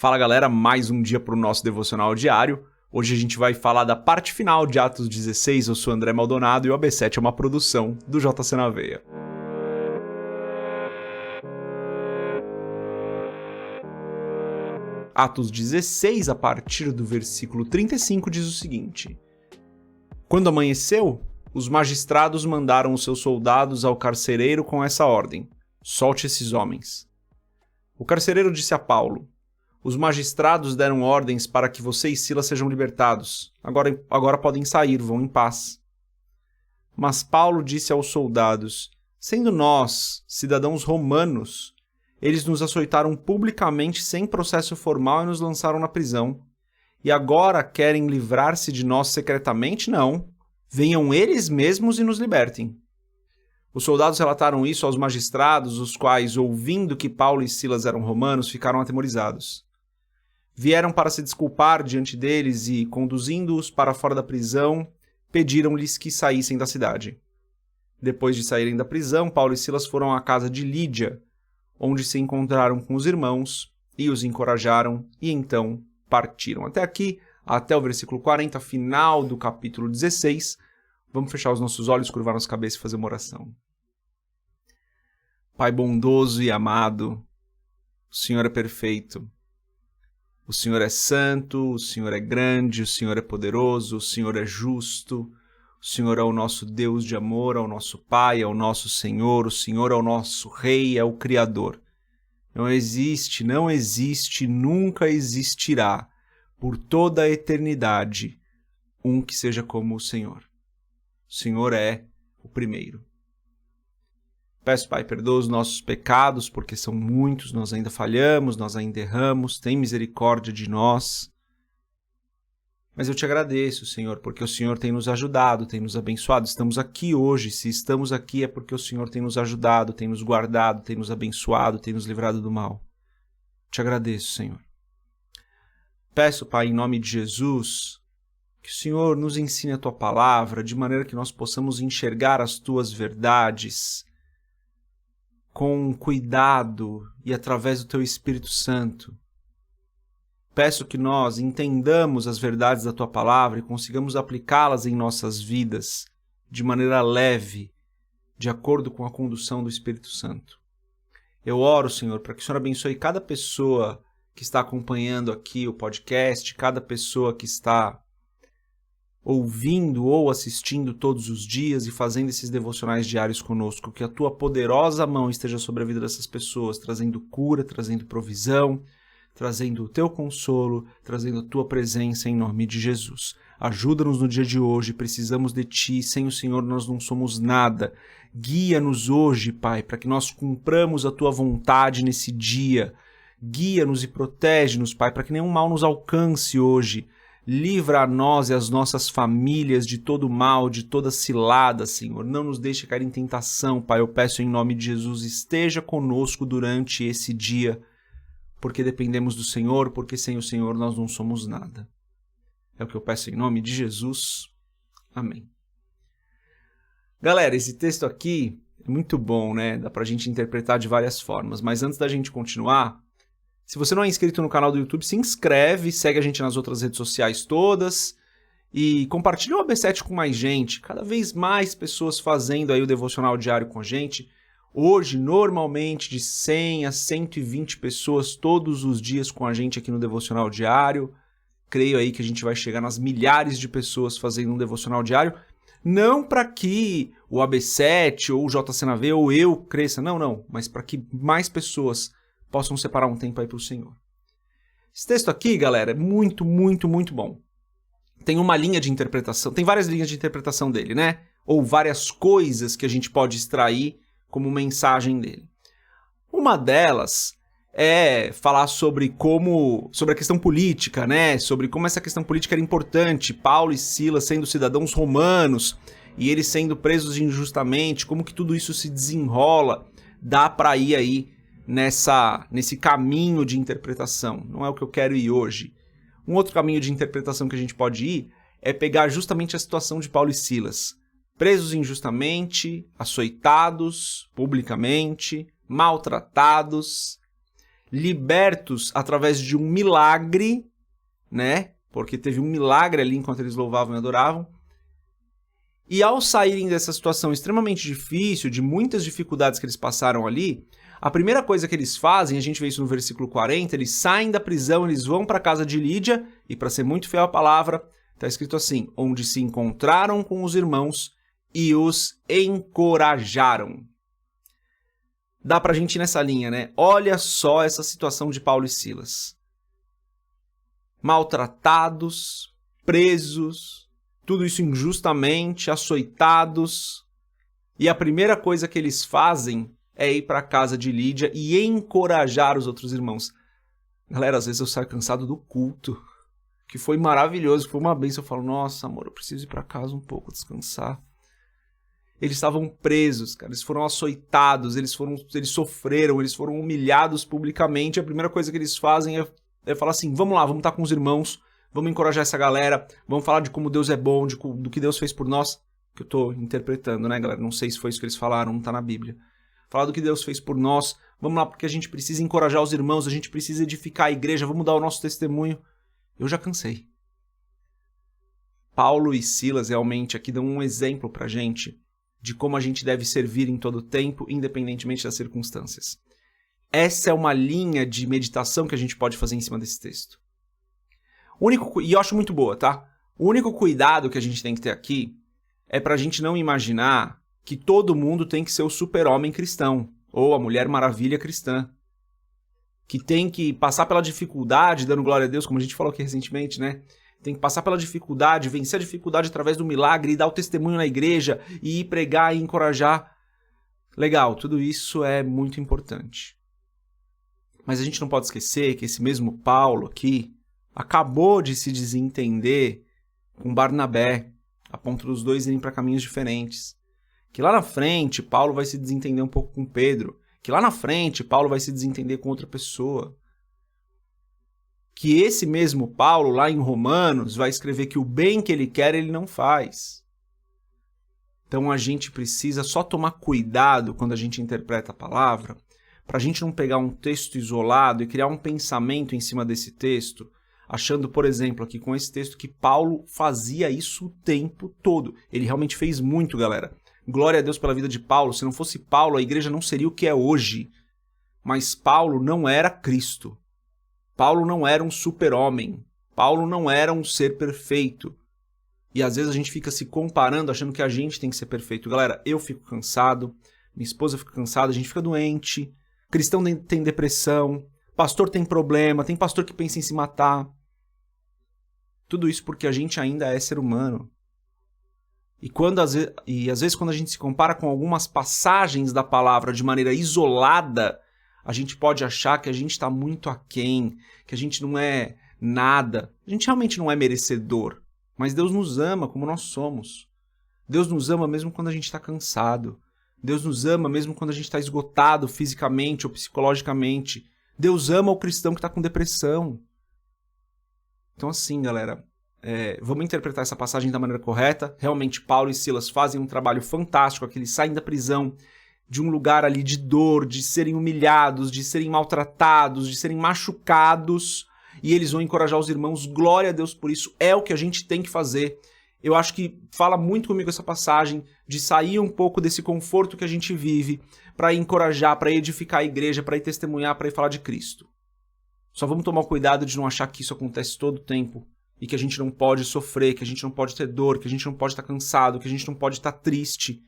Fala galera, mais um dia para o nosso devocional diário. Hoje a gente vai falar da parte final de Atos 16. Eu sou André Maldonado e o AB7 é uma produção do JC na Veia. Atos 16, a partir do versículo 35, diz o seguinte: Quando amanheceu, os magistrados mandaram os seus soldados ao carcereiro com essa ordem: solte esses homens. O carcereiro disse a Paulo: Os magistrados deram ordens para que você e Silas sejam libertados. Agora podem sair, vão em paz. Mas Paulo disse aos soldados: Sendo nós, cidadãos romanos, eles nos açoitaram publicamente sem processo formal e nos lançaram na prisão. E agora querem livrar-se de nós secretamente? Não. Venham eles mesmos e nos libertem. Os soldados relataram isso aos magistrados, os quais, ouvindo que Paulo e Silas eram romanos, ficaram atemorizados. Vieram para se desculpar diante deles e, conduzindo-os para fora da prisão, pediram-lhes que saíssem da cidade. Depois de saírem da prisão, Paulo e Silas foram à casa de Lídia, onde se encontraram com os irmãos e os encorajaram, e então partiram. Até aqui, até o versículo 40, final do capítulo 16. Vamos fechar os nossos olhos, curvar nossa cabeça e fazer uma oração. Pai bondoso e amado, o Senhor é perfeito. O Senhor é santo, o Senhor é grande, o Senhor é poderoso, o Senhor é justo, o Senhor é o nosso Deus de amor, é o nosso Pai, é o nosso Senhor, o Senhor é o nosso Rei, é o Criador. Não existe, nunca existirá, por toda a eternidade, um que seja como o Senhor. O Senhor é o primeiro. Peço, Pai, perdoa os nossos pecados, porque são muitos, nós ainda falhamos, nós ainda erramos, tem misericórdia de nós. Mas eu te agradeço, Senhor, porque o Senhor tem nos ajudado, tem nos abençoado. Estamos aqui hoje, se estamos aqui é porque o Senhor tem nos ajudado, tem nos guardado, tem nos abençoado, tem nos livrado do mal. Te agradeço, Senhor. Peço, Pai, em nome de Jesus, que o Senhor nos ensine a Tua palavra, de maneira que nós possamos enxergar as Tuas verdades com cuidado e através do Teu Espírito Santo. Peço que nós entendamos as verdades da Tua palavra e consigamos aplicá-las em nossas vidas de maneira leve, de acordo com a condução do Espírito Santo. Eu oro, Senhor, para que o Senhor abençoe cada pessoa que está acompanhando aqui o podcast, cada pessoa que está ouvindo ou assistindo todos os dias e fazendo esses devocionais diários conosco, que a Tua poderosa mão esteja sobre a vida dessas pessoas, trazendo cura, trazendo provisão, trazendo o Teu consolo, trazendo a Tua presença em nome de Jesus. Ajuda-nos no dia de hoje, precisamos de Ti, sem o Senhor nós não somos nada. Guia-nos hoje, Pai, para que nós cumpramos a Tua vontade nesse dia. Guia-nos e protege-nos, Pai, para que nenhum mal nos alcance hoje. Livra a nós e as nossas famílias de todo mal, de toda cilada, Senhor. Não nos deixe cair em tentação, Pai. Eu peço em nome de Jesus, esteja conosco durante esse dia, porque dependemos do Senhor, porque sem o Senhor nós não somos nada. É o que eu peço em nome de Jesus. Amém. Galera, esse texto aqui é muito bom, né? Dá pra gente interpretar de várias formas, mas antes da gente continuar, se você não é inscrito no canal do YouTube, se inscreve, segue a gente nas outras redes sociais todas e compartilha o AB7 com mais gente. Cada vez mais pessoas fazendo aí o devocional diário com a gente. Hoje, normalmente, de 100 a 120 pessoas todos os dias com a gente aqui no devocional diário. Creio aí que a gente vai chegar nas milhares de pessoas fazendo um devocional diário. Não para que o AB7 ou o JCNAV ou eu cresça, não, mas para que mais pessoas possam separar um tempo aí para o Senhor. Esse texto aqui, galera, é muito, muito, muito bom. Tem uma linha de interpretação, tem várias linhas de interpretação dele, né? Ou várias coisas que a gente pode extrair como mensagem dele. Uma delas é falar sobre a questão política, né? Sobre como essa questão política era importante. Paulo e Silas sendo cidadãos romanos e eles sendo presos injustamente, como que tudo isso se desenrola. Dá para ir aí nesse caminho de interpretação. Não é o que eu quero ir hoje. Um outro caminho de interpretação que a gente pode ir é pegar justamente a situação de Paulo e Silas. Presos injustamente, açoitados publicamente, maltratados. libertos através de um milagre, né? Porque teve um milagre ali enquanto eles louvavam e adoravam. E ao saírem dessa situação extremamente difícil, de muitas dificuldades que eles passaram ali, a primeira coisa que eles fazem, a gente vê isso no versículo 40, eles saem da prisão, eles vão para a casa de Lídia, e para ser muito fiel à palavra, está escrito assim, onde se encontraram com os irmãos e os encorajaram. Dá pra gente ir nessa linha, né? Olha só essa situação de Paulo e Silas. Maltratados, presos, tudo isso injustamente, açoitados. E a primeira coisa que eles fazem é ir para a casa de Lídia e encorajar os outros irmãos. Galera, às vezes eu saio cansado do culto, que foi maravilhoso, que foi uma bênção. Eu falo, nossa, amor, eu preciso ir para casa um pouco, descansar. Eles estavam presos, cara, eles foram açoitados, eles sofreram, eles foram humilhados publicamente. A primeira coisa que eles fazem é falar assim, vamos lá, vamos estar com os irmãos, vamos encorajar essa galera, vamos falar de como Deus é bom, do que Deus fez por nós, que eu tô interpretando, né, galera? Não sei se foi isso que eles falaram, não tá na Bíblia. Falar do que Deus fez por nós, vamos lá, porque a gente precisa encorajar os irmãos, a gente precisa edificar a igreja, vamos dar o nosso testemunho. Eu já cansei. Paulo e Silas realmente aqui dão um exemplo pra gente de como a gente deve servir em todo tempo, independentemente das circunstâncias. Essa é uma linha de meditação que a gente pode fazer em cima desse texto. E eu acho muito boa, tá? O único cuidado que a gente tem que ter aqui é pra gente não imaginar que todo mundo tem que ser o super-homem cristão, ou a Mulher Maravilha cristã, que tem que passar pela dificuldade, dando glória a Deus, como a gente falou aqui recentemente, né? Tem que passar pela dificuldade, vencer a dificuldade através do milagre, e dar o testemunho na igreja, e ir pregar e encorajar. Legal, tudo isso é muito importante. Mas a gente não pode esquecer que esse mesmo Paulo aqui acabou de se desentender com Barnabé, a ponto dos dois irem para caminhos diferentes. Que lá na frente, Paulo vai se desentender um pouco com Pedro. Que lá na frente, Paulo vai se desentender com outra pessoa. Que esse mesmo Paulo, lá em Romanos, vai escrever que o bem que ele quer, ele não faz. Então a gente precisa só tomar cuidado quando a gente interpreta a palavra, para a gente não pegar um texto isolado e criar um pensamento em cima desse texto, achando, por exemplo, aqui com esse texto, que Paulo fazia isso o tempo todo. Ele realmente fez muito, galera. Glória a Deus pela vida de Paulo. Se não fosse Paulo, a igreja não seria o que é hoje. Mas Paulo não era Cristo. Paulo não era um super-homem. Paulo não era um ser perfeito. E às vezes a gente fica se comparando, achando que a gente tem que ser perfeito. Galera, eu fico cansado, minha esposa fica cansada, a gente fica doente, cristão tem depressão, pastor tem problema, tem pastor que pensa em se matar. Tudo isso porque a gente ainda é ser humano. E às vezes quando a gente se compara com algumas passagens da palavra de maneira isolada, a gente pode achar que a gente está muito aquém, que a gente não é nada. A gente realmente não é merecedor. Mas Deus nos ama como nós somos. Deus nos ama mesmo quando a gente está cansado. Deus nos ama mesmo quando a gente está esgotado fisicamente ou psicologicamente. Deus ama o cristão que está com depressão. Então assim, galera, vamos interpretar essa passagem da maneira correta. Realmente Paulo e Silas fazem um trabalho fantástico aqui. Eles saem da prisão, de um lugar ali de dor, de serem humilhados, de serem maltratados, de serem machucados, e eles vão encorajar os irmãos. Glória a Deus por isso, é o que a gente tem que fazer. Eu acho que fala muito comigo essa passagem, de sair um pouco desse conforto que a gente vive, para encorajar, para edificar a igreja, para ir testemunhar, para ir falar de Cristo. Só vamos tomar cuidado de não achar que isso acontece todo o tempo, e que a gente não pode sofrer, que a gente não pode ter dor, que a gente não pode estar cansado, que a gente não pode estar triste.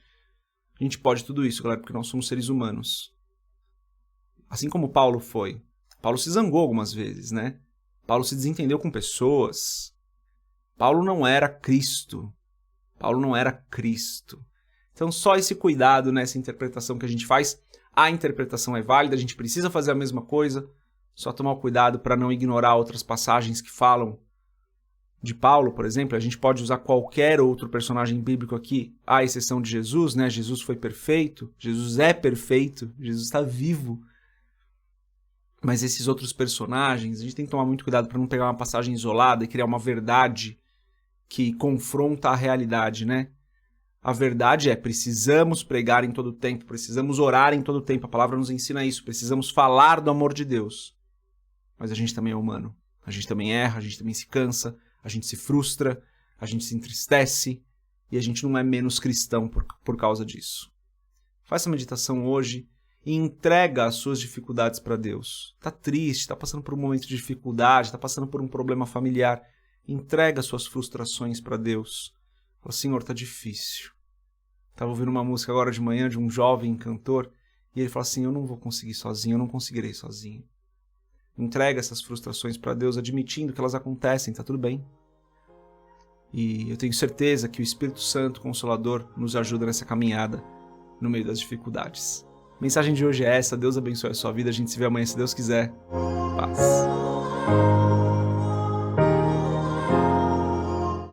A gente pode tudo isso, galera, porque nós somos seres humanos. Assim como Paulo foi. Paulo se zangou algumas vezes, né? Paulo se desentendeu com pessoas. Paulo não era Cristo. Paulo não era Cristo. Então só esse cuidado nessa interpretação que a gente faz. A interpretação é válida, a gente precisa fazer a mesma coisa. Só tomar cuidado para não ignorar outras passagens que falam de Paulo, por exemplo. A gente pode usar qualquer outro personagem bíblico aqui, à exceção de Jesus, né? Jesus foi perfeito, Jesus é perfeito, Jesus está vivo. Mas esses outros personagens, a gente tem que tomar muito cuidado para não pegar uma passagem isolada e criar uma verdade que confronta a realidade, né? A verdade é, precisamos pregar em todo tempo, precisamos orar em todo tempo, a palavra nos ensina isso, precisamos falar do amor de Deus. Mas a gente também é humano, a gente também erra, a gente também se cansa, a gente se frustra, a gente se entristece e a gente não é menos cristão por causa disso. Faça a meditação hoje e entrega as suas dificuldades para Deus. Está triste, está passando por um momento de dificuldade, está passando por um problema familiar. Entrega as suas frustrações para Deus. Fala, Senhor, está difícil. Estava ouvindo uma música agora de manhã de um jovem cantor e ele fala assim, eu não vou conseguir sozinho, eu não conseguirei sozinho. Entrega essas frustrações para Deus, admitindo que elas acontecem, está tudo bem. E eu tenho certeza que o Espírito Santo Consolador nos ajuda nessa caminhada no meio das dificuldades. A mensagem de hoje é essa, Deus abençoe a sua vida, a gente se vê amanhã se Deus quiser. Paz.